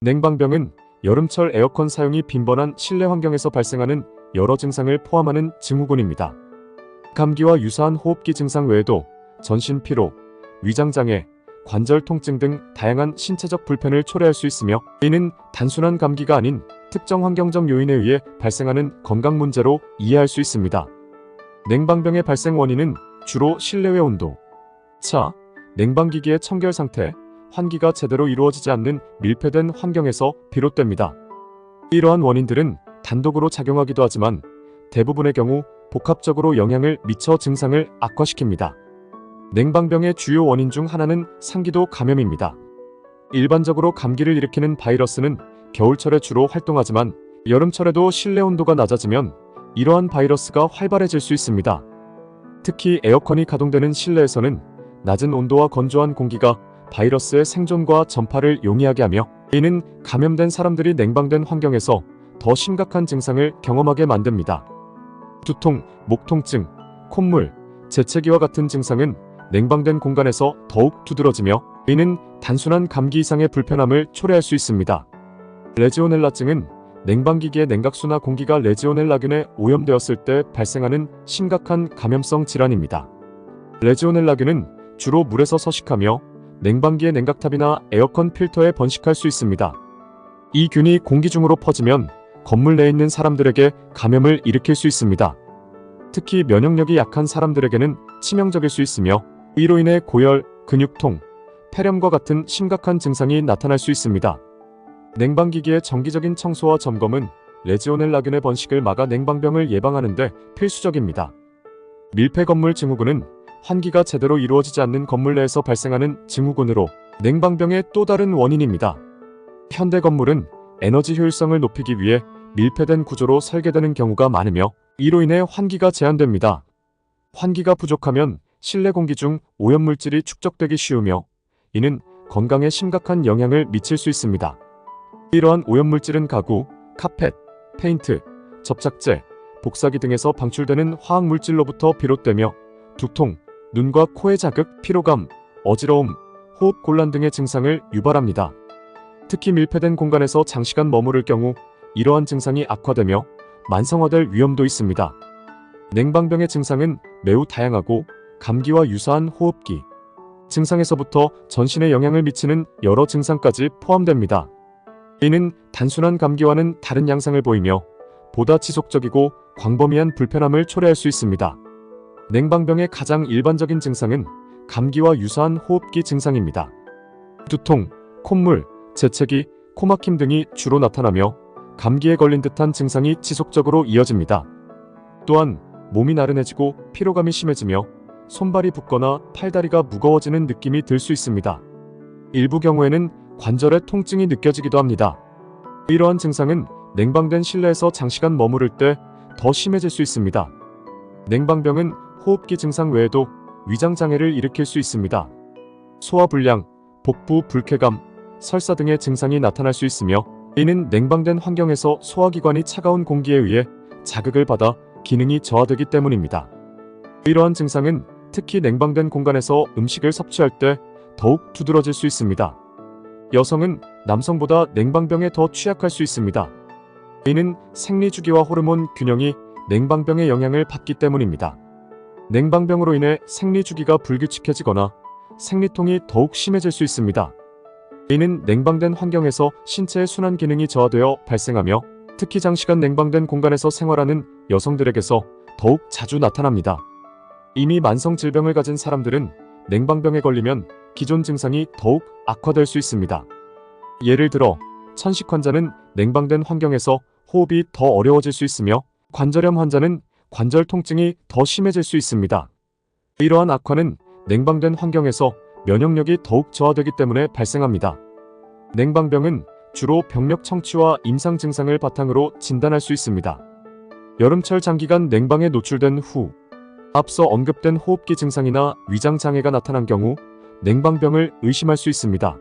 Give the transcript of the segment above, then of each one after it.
냉방병은 여름철 에어컨 사용이 빈번한 실내 환경에서 발생하는 여러 증상을 포함하는 증후군입니다. 감기와 유사한 호흡기 증상 외에도 전신 피로, 위장장애, 관절 통증 등 다양한 신체적 불편을 초래할 수 있으며, 이는 단순한 감기가 아닌 특정 환경적 요인에 의해 발생하는 건강 문제로 이해할 수 있습니다. 냉방병의 발생 원인은 주로 실내외 온도 차, 냉방기기의 청결 상태, 환기가 제대로 이루어지지 않는 밀폐된 환경에서 비롯됩니다. 이러한 원인들은 단독으로 작용하기도 하지만 대부분의 경우 복합적으로 영향을 미쳐 증상을 악화시킵니다. 냉방병의 주요 원인 중 하나는 상기도 감염입니다. 일반적으로 감기를 일으키는 바이러스는 겨울철에 주로 활동하지만 여름철에도 실내 온도가 낮아지면 이러한 바이러스가 활발해질 수 있습니다. 특히 에어컨이 가동되는 실내에서는 낮은 온도와 건조한 공기가 바이러스의 생존과 전파를 용이하게 하며, 이는 감염된 사람들이 냉방된 환경에서 더 심각한 증상을 경험하게 만듭니다. 두통, 목 통증, 콧물, 재채기와 같은 증상은 냉방된 공간에서 더욱 두드러지며, 이는 단순한 감기 이상의 불편함을 초래할 수 있습니다. 레지오넬라증은 냉방기기의 냉각수나 공기가 레지오넬라균에 오염되었을 때 발생하는 심각한 감염성 질환입니다. 레지오넬라균은 주로 물에서 서식하며 냉방기의 냉각탑이나 에어컨 필터에 번식할 수 있습니다. 이 균이 공기 중으로 퍼지면 건물 내에 있는 사람들에게 감염을 일으킬 수 있습니다. 특히 면역력이 약한 사람들에게는 치명적일 수 있으며, 이로 인해 고열, 근육통, 폐렴과 같은 심각한 증상이 나타날 수 있습니다. 냉방기기의 정기적인 청소와 점검은 레지오넬라균의 번식을 막아 냉방병을 예방하는 데 필수적입니다. 밀폐 건물 증후군은 환기가 제대로 이루어지지 않는 건물 내에서 발생하는 증후군으로 냉방병의 또 다른 원인입니다. 현대 건물은 에너지 효율성을 높이기 위해 밀폐된 구조로 설계되는 경우가 많으며, 이로 인해 환기가 제한됩니다. 환기가 부족하면 실내 공기 중 오염물질이 축적되기 쉬우며, 이는 건강에 심각한 영향을 미칠 수 있습니다. 이러한 오염물질은 가구, 카펫, 페인트, 접착제, 복사기 등에서 방출되는 화학물질로부터 비롯되며 두통, 눈과 코의 자극, 피로감, 어지러움, 호흡 곤란 등의 증상을 유발합니다. 특히 밀폐된 공간에서 장시간 머무를 경우 이러한 증상이 악화되며 만성화될 위험도 있습니다. 냉방병의 증상은 매우 다양하고 감기와 유사한 호흡기 증상에서부터 전신에 영향을 미치는 여러 증상까지 포함됩니다. 이는 단순한 감기와는 다른 양상을 보이며 보다 지속적이고 광범위한 불편함을 초래할 수 있습니다. 냉방병의 가장 일반적인 증상은 감기와 유사한 호흡기 증상입니다. 두통, 콧물, 재채기, 코막힘 등이 주로 나타나며 감기에 걸린 듯한 증상이 지속적으로 이어집니다. 또한 몸이 나른해지고 피로감이 심해지며 손발이 붓거나 팔다리가 무거워지는 느낌이 들 수 있습니다. 일부 경우에는 관절의 통증이 느껴지기도 합니다. 이러한 증상은 냉방된 실내에서 장시간 머무를 때 더 심해질 수 있습니다. 냉방병은 호흡기 증상 외에도 위장장애를 일으킬 수 있습니다. 소화불량, 복부 불쾌감, 설사 등의 증상이 나타날 수 있으며, 이는 냉방된 환경에서 소화기관이 차가운 공기에 의해 자극을 받아 기능이 저하되기 때문입니다. 이러한 증상은 특히 냉방된 공간에서 음식을 섭취할 때 더욱 두드러질 수 있습니다. 여성은 남성보다 냉방병에 더 취약할 수 있습니다. 이는 생리주기와 호르몬 균형이 냉방병의 영향을 받기 때문입니다. 냉방병으로 인해 생리주기가 불규칙해지거나 생리통이 더욱 심해질 수 있습니다. 이는 냉방된 환경에서 신체의 순환 기능이 저하되어 발생하며, 특히 장시간 냉방된 공간에서 생활하는 여성들에게서 더욱 자주 나타납니다. 이미 만성 질병을 가진 사람들은 냉방병에 걸리면 기존 증상이 더욱 악화될 수 있습니다. 예를 들어 천식 환자는 냉방된 환경에서 호흡이 더 어려워질 수 있으며, 관절염 환자는 관절 통증이 더 심해질 수 있습니다. 이러한 악화는 냉방된 환경에서 면역력이 더욱 저하되기 때문에 발생합니다. 냉방병은 주로 병력 청취와 임상 증상을 바탕으로 진단할 수 있습니다. 여름철 장기간 냉방에 노출된 후 앞서 언급된 호흡기 증상이나 위장 장애가 나타난 경우 냉방병을 의심할 수 있습니다.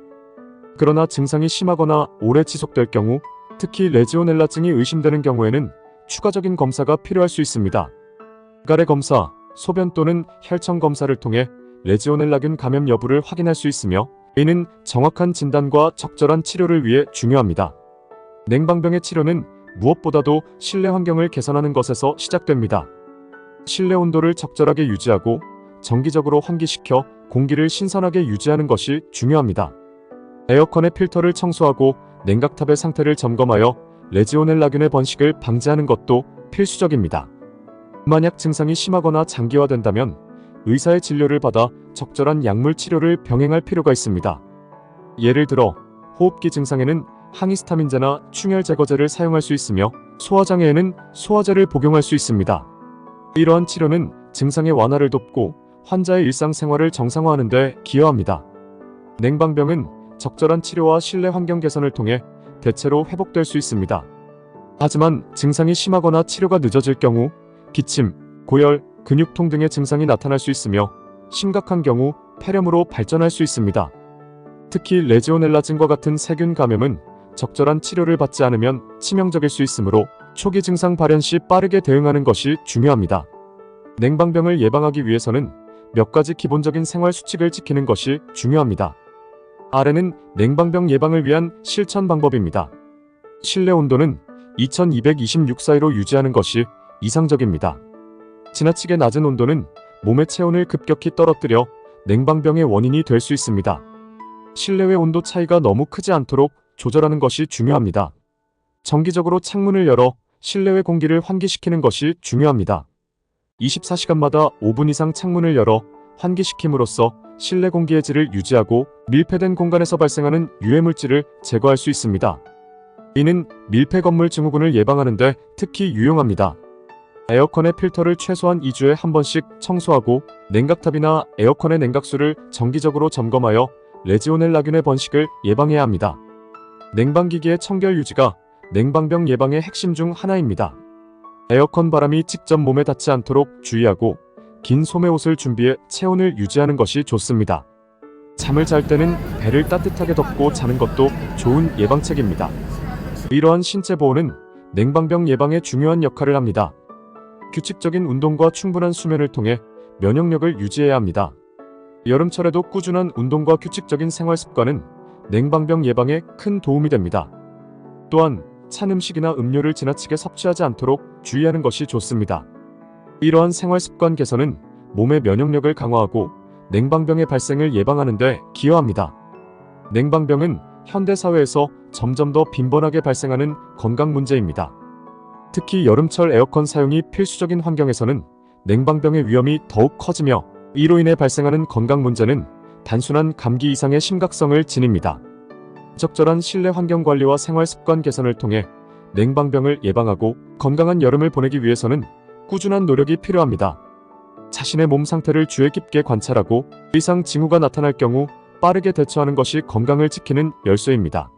그러나 증상이 심하거나 오래 지속될 경우, 특히 레지오넬라증이 의심되는 경우에는 추가적인 검사가 필요할 수 있습니다. 가래 검사, 소변 또는 혈청 검사를 통해 레지오넬라균 감염 여부를 확인할 수 있으며, 이는 정확한 진단과 적절한 치료를 위해 중요합니다. 냉방병의 치료는 무엇보다도 실내 환경을 개선하는 것에서 시작됩니다. 실내 온도를 적절하게 유지하고 정기적으로 환기시켜 공기를 신선하게 유지하는 것이 중요합니다. 에어컨의 필터를 청소하고 냉각탑의 상태를 점검하여 레지오넬라균의 번식을 방지하는 것도 필수적입니다. 만약 증상이 심하거나 장기화된다면 의사의 진료를 받아 적절한 약물 치료를 병행할 필요가 있습니다. 예를 들어 호흡기 증상에는 항히스타민제나 충혈 제거제를 사용할 수 있으며 소화장애에는 소화제를 복용할 수 있습니다. 이러한 치료는 증상의 완화를 돕고 환자의 일상생활을 정상화하는 데 기여합니다. 냉방병은 적절한 치료와 실내 환경 개선을 통해 대체로 회복될 수 있습니다. 하지만 증상이 심하거나 치료가 늦어질 경우 기침, 고열, 근육통 등의 증상이 나타날 수 있으며 심각한 경우 폐렴으로 발전할 수 있습니다. 특히 레지오넬라증과 같은 세균 감염은 적절한 치료를 받지 않으면 치명적일 수 있으므로 초기 증상 발현 시 빠르게 대응하는 것이 중요합니다. 냉방병을 예방하기 위해서는 몇 가지 기본적인 생활 수칙을 지키는 것이 중요합니다. 아래는 냉방병 예방을 위한 실천 방법입니다. 실내 온도는 2226사이로 유지하는 것이 이상적입니다. 지나치게 낮은 온도는 몸의 체온을 급격히 떨어뜨려 냉방병의 원인이 될 수 있습니다. 실내외 온도 차이가 너무 크지 않도록 조절하는 것이 중요합니다. 정기적으로 창문을 열어 실내외 공기를 환기시키는 것이 중요합니다. 24시간마다 5분 이상 창문을 열어 환기시킴으로써 실내 공기의 질을 유지하고 밀폐된 공간에서 발생하는 유해물질을 제거할 수 있습니다. 이는 밀폐 건물 증후군을 예방하는 데 특히 유용합니다. 에어컨의 필터를 최소한 2주에 한 번씩 청소하고 냉각탑이나 에어컨의 냉각수를 정기적으로 점검하여 레지오넬라균의 번식을 예방해야 합니다. 냉방기기의 청결 유지가 냉방병 예방의 핵심 중 하나입니다. 에어컨 바람이 직접 몸에 닿지 않도록 주의하고 긴 소매 옷을 준비해 체온을 유지하는 것이 좋습니다. 잠을 잘 때는 배를 따뜻하게 덮고 자는 것도 좋은 예방책입니다. 이러한 신체 보호는 냉방병 예방에 중요한 역할을 합니다. 규칙적인 운동과 충분한 수면을 통해 면역력을 유지해야 합니다. 여름철에도 꾸준한 운동과 규칙적인 생활 습관은 냉방병 예방에 큰 도움이 됩니다. 또한 찬 음식이나 음료를 지나치게 섭취하지 않도록 주의하는 것이 좋습니다. 이러한 생활 습관 개선은 몸의 면역력을 강화하고 냉방병의 발생을 예방하는 데 기여합니다. 냉방병은 현대 사회에서 점점 더 빈번하게 발생하는 건강 문제입니다. 특히 여름철 에어컨 사용이 필수적인 환경에서는 냉방병의 위험이 더욱 커지며 이로 인해 발생하는 건강 문제는 단순한 감기 이상의 심각성을 지닙니다. 적절한 실내 환경 관리와 생활 습관 개선을 통해 냉방병을 예방하고 건강한 여름을 보내기 위해서는 꾸준한 노력이 필요합니다. 자신의 몸 상태를 주의 깊게 관찰하고 이상 징후가 나타날 경우 빠르게 대처하는 것이 건강을 지키는 열쇠입니다.